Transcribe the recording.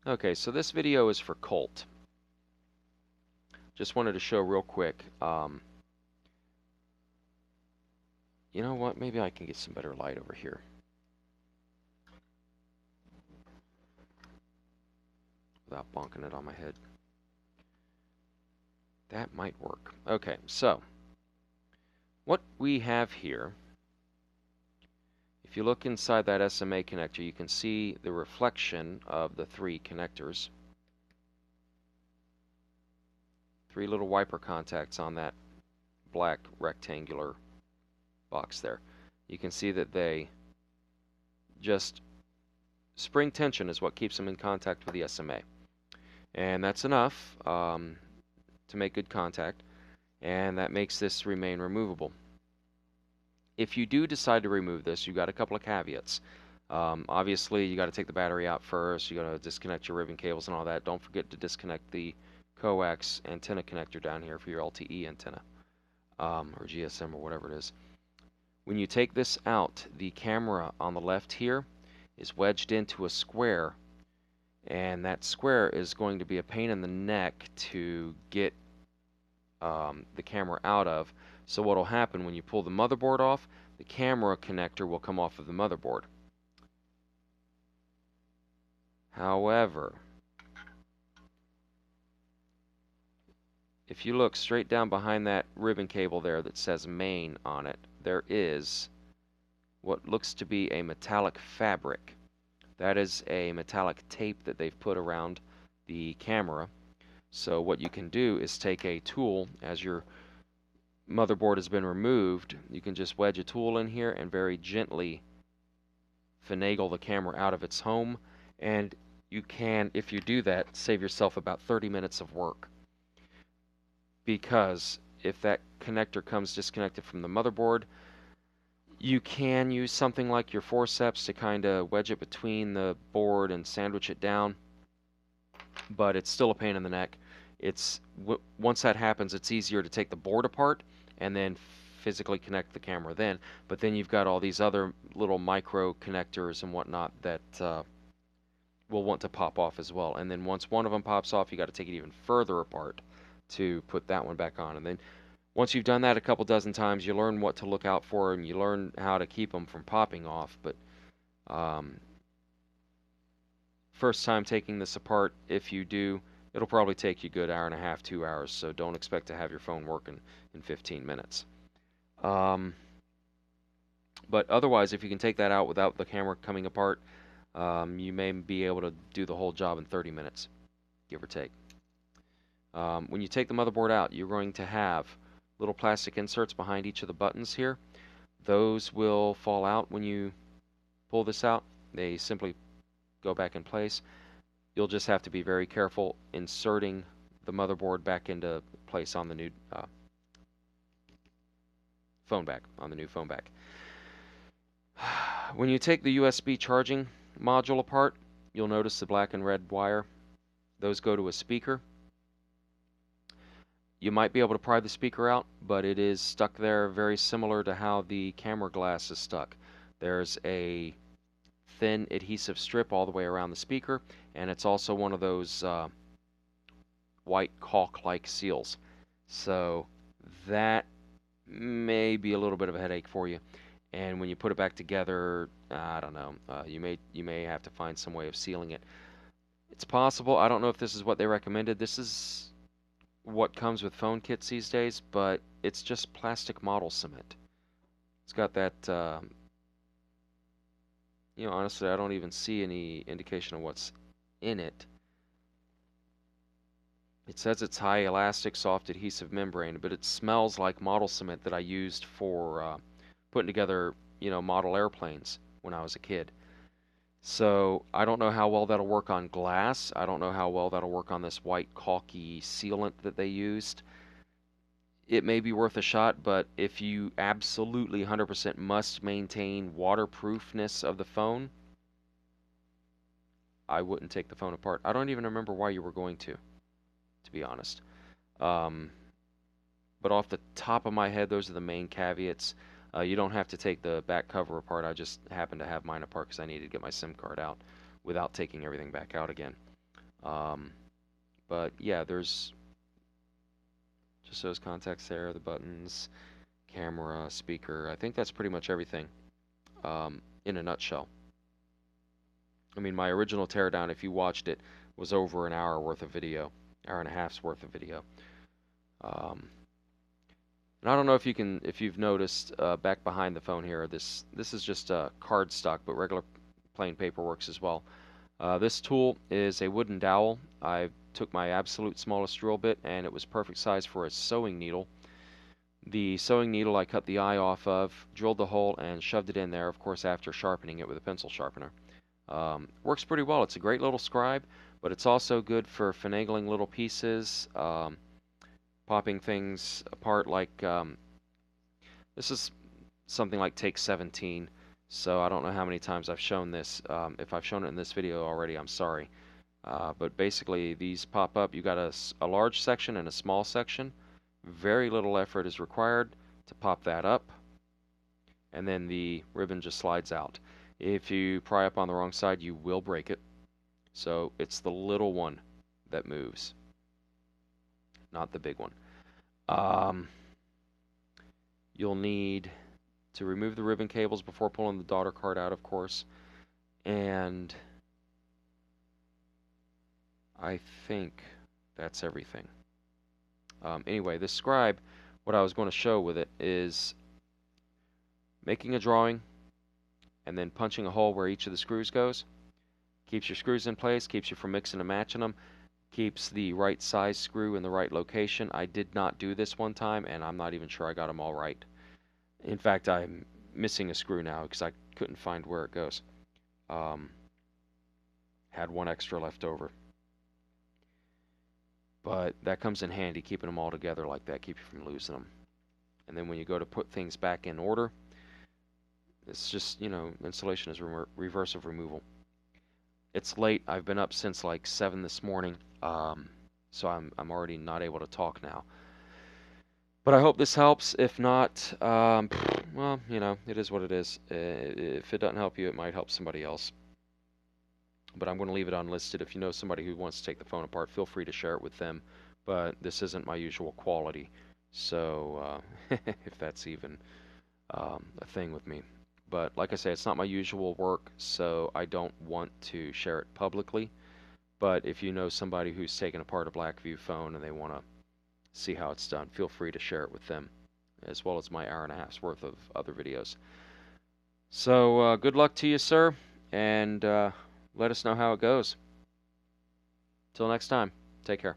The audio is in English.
Okay, so this video is for Colt. Just wanted to show real quick. You know what? Maybe I can get some better light over here without bonking it on my head. That might work. Okay, so what we have here, if you look inside that SMA connector, you can see the reflection of the three connectors. Three little wiper contacts on that black rectangular box there. You can see that they just spring tension is what keeps them in contact with the SMA. And that's enough to make good contact, and that makes this remain removable. If you do decide to remove this, you've got a couple of caveats. Obviously, you got to take the battery out first. You got to disconnect your ribbon cables and all that. Don't forget to disconnect the coax antenna connector down here for your LTE antenna or GSM or whatever it is. When you take this out, the camera on the left here is wedged into a square, and that square is going to be a pain in the neck to get the camera out of. So what will happen when you pull the motherboard off, the camera connector will come off of the motherboard. However, if you look straight down behind that ribbon cable there that says main on it, there is what looks to be a metallic fabric. That is a metallic tape that they've put around the camera. So what you can do is take a tool, as your motherboard has been removed, you can just wedge a tool in here and very gently finagle the camera out of its home, and you can, if you do that, save yourself about 30 minutes of work. Because if that connector comes disconnected from the motherboard, you can use something like your forceps to kind of wedge it between the board and sandwich it down, but it's still a pain in the neck. Once that happens, it's easier to take the board apart and then physically connect the camera then. But then you've got all these other little micro connectors and whatnot that will want to pop off as well. And then once one of them pops off, you got to take it even further apart to put that one back on. And then once you've done that a couple dozen times, you learn what to look out for and you learn how to keep them from popping off. But first time taking this apart, if you do, it'll probably take you a good hour and a half, 2 hours. So don't expect to have your phone working in 15 minutes. But otherwise, if you can take that out without the camera coming apart, you may be able to do the whole job in 30 minutes, give or take. When you take the motherboard out, you're going to have little plastic inserts behind each of the buttons here. Those will fall out when you pull this out. They simply go back in place. You'll just have to be very careful inserting the motherboard back into place on the new phone back, When you take the USB charging module apart, you'll notice the black and red wire. Those go to a speaker. You might be able to pry the speaker out, but it is stuck there very similar to how the camera glass is stuck. There's a thin adhesive strip all the way around the speaker, and it's also one of those white caulk-like seals. So that may be a little bit of a headache for you. And when you put it back together, I don't know, you may have to find some way of sealing it. It's possible. I don't know if this is what they recommended. This is what comes with phone kits these days, but it's just plastic model cement. It's got that, honestly, I don't even see any indication of what's in it. It says it's high elastic, soft adhesive membrane, but it smells like model cement that I used for putting together, model airplanes when I was a kid. So I don't know how well that'll work on glass. I don't know how well that'll work on this white caulky sealant that they used. It may be worth a shot, but if you absolutely 100% must maintain waterproofness of the phone, I wouldn't take the phone apart. I don't even remember why you were going to be honest. But off the top of my head, those are the main caveats. You don't have to take the back cover apart. I just happened to have mine apart because I needed to get my SIM card out without taking everything back out again. But yeah, there's just those contacts there, the buttons, camera, speaker. I think that's pretty much everything in a nutshell. I mean, my original teardown, if you watched it, was over an hour worth of video, hour and a half's worth of video. And I don't know if you've noticed back behind the phone here, this is just cardstock, but regular plain paper works as well. This tool is a wooden dowel. I took my absolute smallest drill bit, and it was perfect size for a sewing needle. The sewing needle I cut the eye off of, drilled the hole, and shoved it in there, of course after sharpening it with a pencil sharpener. Works pretty well. It's a great little scribe, but it's also good for finagling little pieces, popping things apart like this is something like take 17, so I don't know how many times I've shown this. If I've shown it in this video already, I'm sorry. But basically, these pop up. You got a large section and a small section. Very little effort is required to pop that up, and then the ribbon just slides out. If you pry up on the wrong side, you will break it. So it's the little one that moves, not the big one. You'll need to remove the ribbon cables before pulling the daughter card out, of course. And I think that's everything. Anyway, this scribe, what I was going to show with it is making a drawing and then punching a hole where each of the screws goes. Keeps your screws in place, keeps you from mixing and matching them, keeps the right size screw in the right location. I did not do this one time, and I'm not even sure I got them all right. In fact, I'm missing a screw now because I couldn't find where it goes. Had one extra left over. But that comes in handy, keeping them all together like that, keep you from losing them. And then when you go to put things back in order, it's just, you know, installation is reverse of removal. It's late. I've been up since like 7 this morning, so I'm already not able to talk now. But I hope this helps. If not, well, you know, it is what it is. If it doesn't help you, it might help somebody else. But I'm going to leave it unlisted. If you know somebody who wants to take the phone apart, feel free to share it with them. But this isn't my usual quality, so if that's even a thing with me. But like I say, it's not my usual work, so I don't want to share it publicly. But if you know somebody who's taken apart a Blackview phone and they want to see how it's done, feel free to share it with them, as well as my hour and a half's worth of other videos. So good luck to you, sir, and let us know how it goes. Till next time, take care.